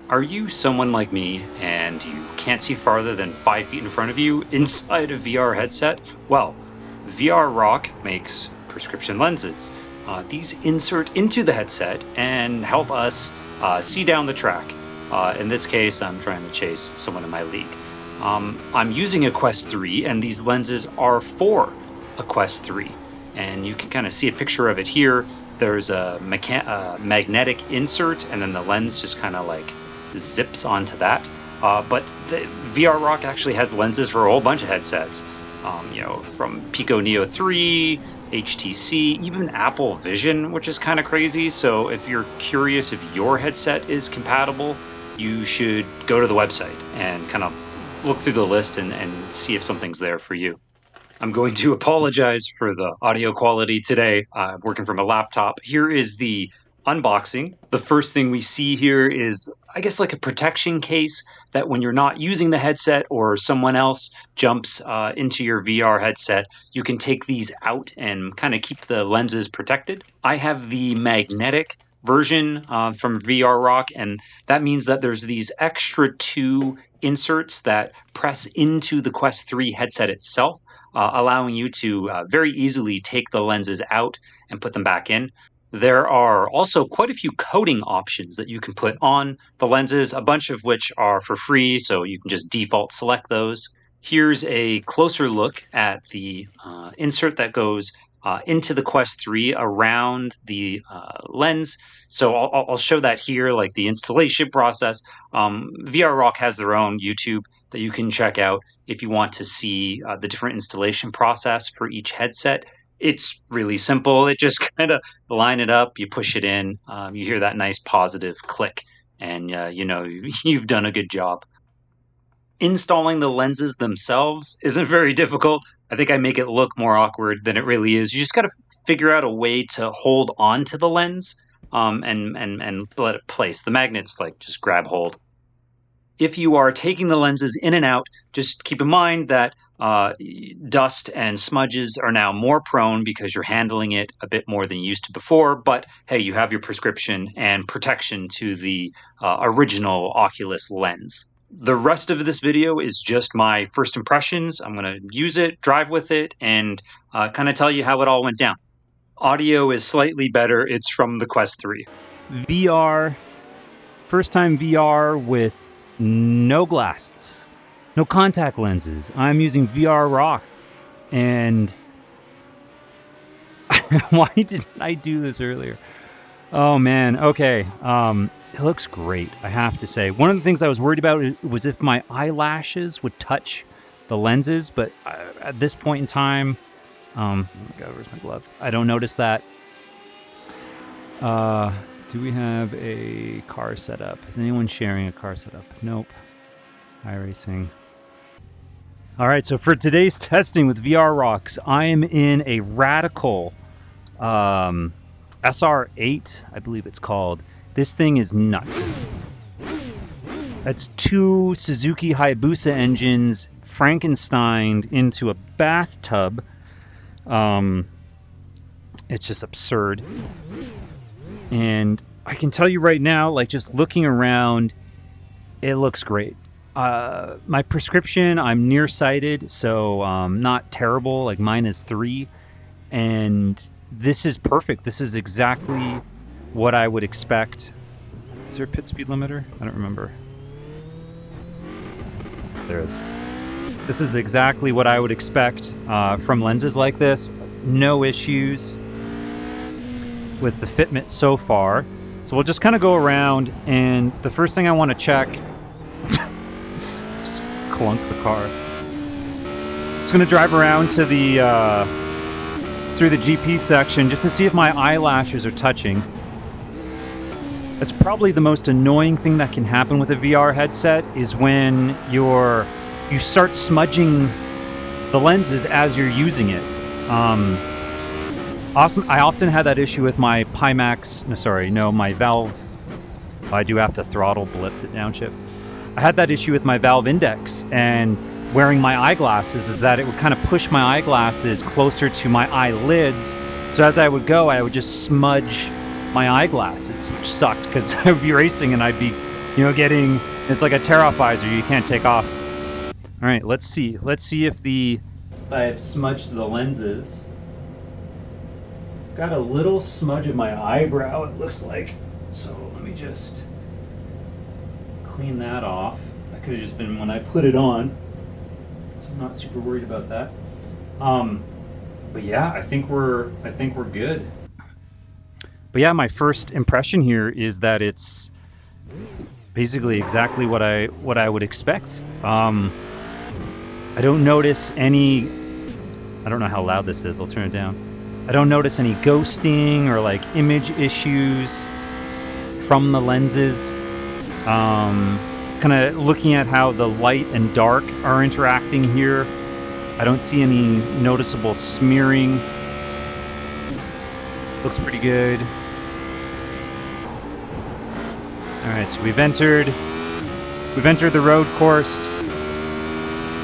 Are you someone like me and you can't see farther than 5 feet in front of you inside a VR headset? Well, VR Rock makes prescription lenses. These insert into the headset and help us see down the track. In this case, I'm trying to chase someone in my league. I'm using a Quest 3, and these lenses are for a Quest 3. And you can kind of see a picture of it here. There's a magnetic insert, and then the lens just kind of like zips onto that. But the VR Rock actually has lenses for a whole bunch of headsets, from Pico Neo 3, HTC, even Apple Vision, which is kind of crazy. So if you're curious if your headset is compatible, you should go to the website and kind of look through the list and see if something's there for you. I'm going to apologize for the audio quality today. I'm working from a laptop. Here is the unboxing. The first thing we see here is, I guess, like a protection case that when you're not using the headset or someone else jumps into your VR headset, you can take these out and kind of keep the lenses protected. I have the magnetic version from VR Rock, and that means that there's these extra two inserts that press into the Quest 3 headset itself, allowing you to very easily take the lenses out and put them back in. There are also quite a few coating options that you can put on the lenses, a bunch of which are for free, so you can just default select those. Here's a closer look at the insert that goes into the Quest 3 around the lens. So I'll show that here, like the installation process. VR Rock has their own YouTube that you can check out if you want to see the different installation process for each headset. It's really simple. It just kind of line it up, you push it in, you hear that nice positive click, and you've done a good job. Installing the lenses themselves isn't very difficult. I think I make it look more awkward than it really is. You just got to figure out a way to hold on to the lens and let it place. The magnets like just grab hold. If you are taking the lenses in and out, just keep in mind that dust and smudges are now more prone because you're handling it a bit more than you used to before. But hey, you have your prescription and protection to the original Oculus lens. The rest of this video is just my first impressions. I'm going to use it, drive with it, and kind of tell you how it all went down. Audio is slightly better. It's from the Quest 3. VR, first time VR with no glasses, no contact lenses. I'm using VR Rock, and why didn't I do this earlier? Oh man, okay. It looks great, I have to say. One of the things I was worried about was if my eyelashes would touch the lenses, but at this point in time, oh my God, where's my glove? I don't notice that. Do we have a car setup? Is anyone sharing a car setup? Nope. iRacing. All right, so for today's testing with VR Rocks, I am in a Radical SR8, I believe it's called. This thing is nuts. That's two Suzuki Hayabusa engines Frankensteined into a bathtub. It's just absurd. And I can tell you right now, like just looking around, it looks great. My prescription, I'm nearsighted, so not terrible. Like mine is 3. And this is perfect. This is exactly what I would expect. Is there a pit speed limiter? I don't remember. There is. This is exactly what I would expect from lenses like this. No issues with the fitment so far. So we'll just kind of go around, and the first thing I want to check, just clunk the car. Just going to drive around to the through the GP section just to see if my eyelashes are touching. That's probably the most annoying thing that can happen with a VR headset is when you start smudging the lenses as you're using it. Awesome. I often had that issue with my my Valve. I do have to throttle blip the downshift. I had that issue with my Valve Index, and wearing my eyeglasses is that it would kind of push my eyeglasses closer to my eyelids. So as I would go, I would just smudge my eyeglasses, which sucked because I would be racing and I'd be getting, it's like a terra visor you can't take off. All right, let's see. Let's see if I have smudged the lenses. Got a little smudge of my eyebrow, it looks like. So let me just clean that off. That could have just been when I put it on. So I'm not super worried about that. But yeah, I think we're good. But yeah, my first impression here is that it's basically exactly what I would expect. I don't notice any. I don't know how loud this is. I'll turn it down. I don't notice any ghosting or like image issues from the lenses. Kind of looking at how the light and dark are interacting here. I don't see any noticeable smearing. Looks pretty good. All right, so we've entered the road course.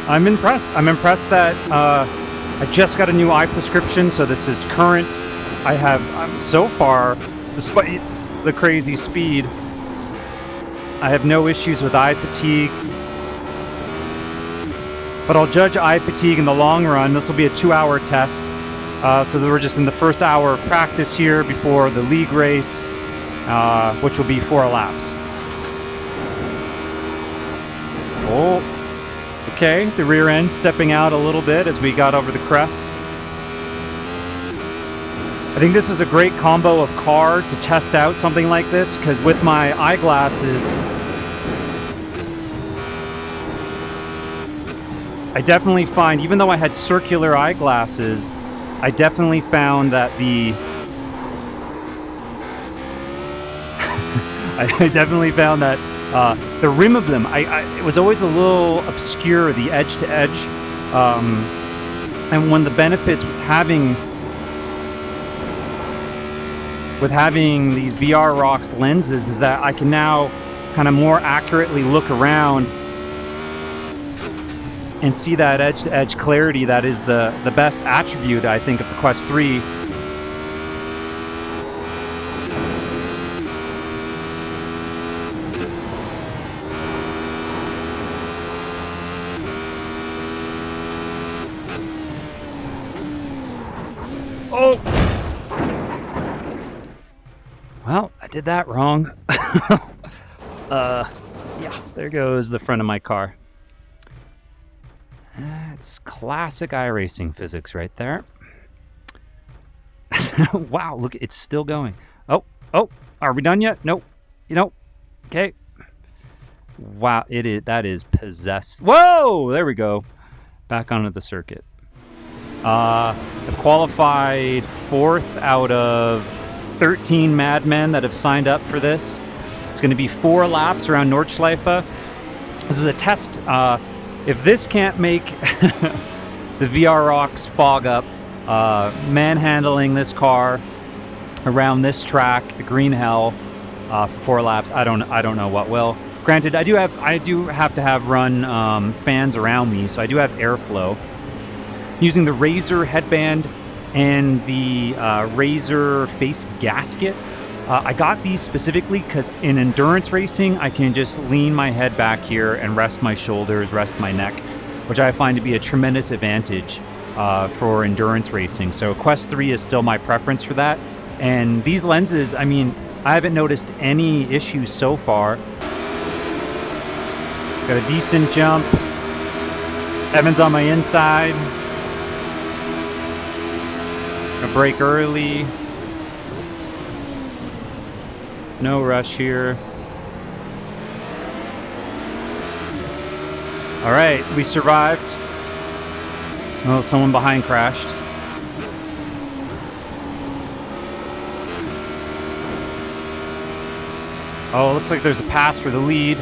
I'm impressed. I'm impressed that I just got a new eye prescription, so this is current. So far, despite the crazy speed, I have no issues with eye fatigue. But I'll judge eye fatigue in the long run. This will be a 2-hour test. So we're just in the first hour of practice here before the league race, which will be 4 laps. Oh, okay. The rear end stepping out a little bit as we got over the crest. I think this is a great combo of car to test out something like this, because with my eyeglasses, I definitely find, even though I had circular eyeglasses, I definitely found that the rim of them, it was always a little obscure, the edge to edge. And one of the benefits with having these VR Rocks lenses is that I can now kind of more accurately look around and see that edge-to-edge clarity that is the best attribute, I think, of the Quest 3. Oh! Well, I did that wrong. Yeah, there goes the front of my car. It's classic iRacing physics right there. Wow, look, it's still going. Oh, are we done yet? Nope. Okay. Wow, that is possessed. Whoa, there we go. Back onto the circuit. I've qualified 4th out of 13 madmen that have signed up for this. It's going to be 4 laps around Nordschleife. This is a test. If this can't make the VR Rocks fog up, manhandling this car around this track, the green hell, for 4 laps, I don't know what will. Granted, I do have to have run fans around me, so I do have airflow. Using the Razor headband and the Razor face gasket. I got these specifically because in endurance racing, I can just lean my head back here and rest my shoulders, rest my neck, which I find to be a tremendous advantage for endurance racing. So Quest 3 is still my preference for that. And these lenses, I mean, I haven't noticed any issues so far. Got a decent jump. Evan's on my inside. Gonna brake early. No rush here. All right, we survived. Oh, someone behind crashed. Oh, looks like there's a pass for the lead.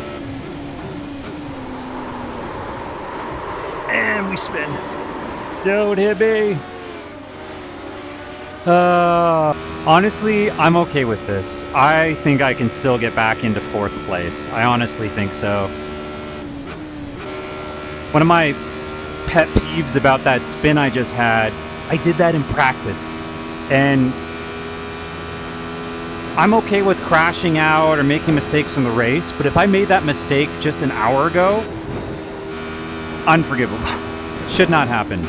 And we spin. Don't hit me. Honestly, I'm okay with this. I think I can still get back into 4th place. I honestly think so. One of my pet peeves about that spin I just had, I did that in practice. And I'm okay with crashing out or making mistakes in the race, but if I made that mistake just an hour ago, unforgivable. Should not happen.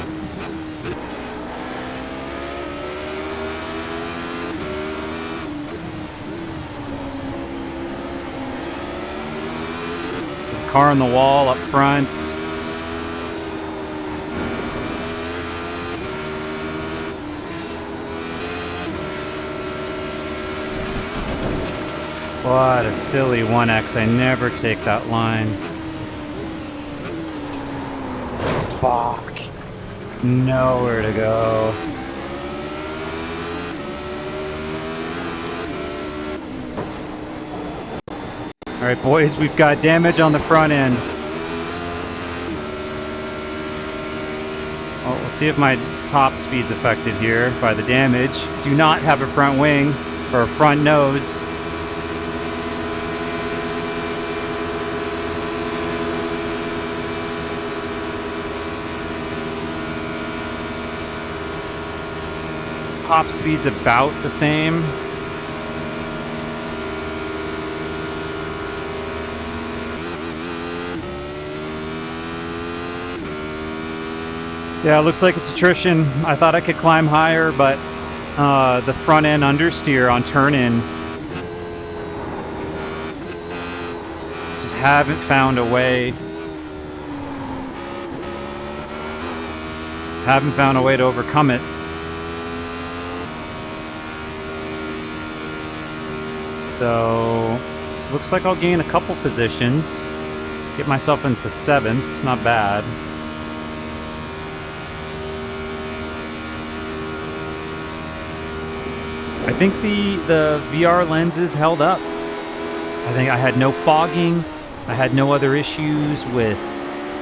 Car on the wall up front. What a silly 1X. I never take that line. Fuck. Nowhere to go. All right, boys, we've got damage on the front end. Well, we'll see if my top speed's affected here by the damage. Do not have a front wing or a front nose. Top speed's about the same. Yeah, it looks like it's attrition. I thought I could climb higher, but the front end understeer on turn-in just haven't found a way. Haven't found a way to overcome it. So, looks like I'll gain a couple positions. Get myself into 7th, not bad. I think the VR lenses held up. I think I had no fogging. I had no other issues with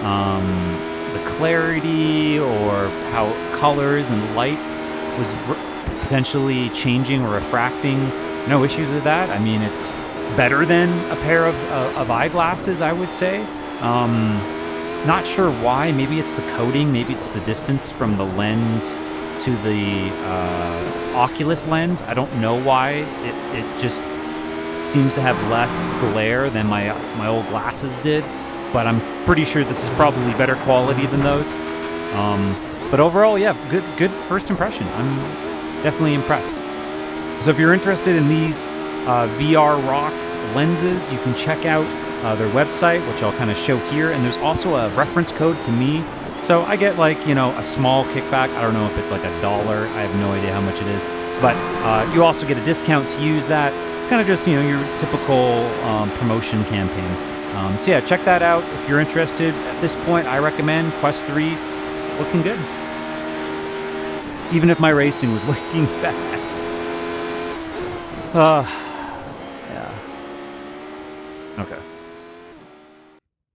the clarity or how colors and light was potentially changing or refracting. No issues with that. I mean, it's better than a pair of eyeglasses, I would say. Not sure why. Maybe it's the coating. Maybe it's the distance from the lens to the Oculus lens. I don't know why. It just seems to have less glare than my old glasses did. But I'm pretty sure this is probably better quality than those. But overall, yeah, good first impression. I'm definitely impressed. So if you're interested in these VR Rocks lenses, you can check out their website, which I'll kind of show here. And there's also a reference code to me. So I get like, a small kickback. I don't know if it's like $1. I have no idea how much it is. But you also get a discount to use that. It's kind of just, your typical promotion campaign. So yeah, check that out if you're interested. At this point, I recommend Quest 3 looking good. Even if my racing was looking bad. Yeah. Okay.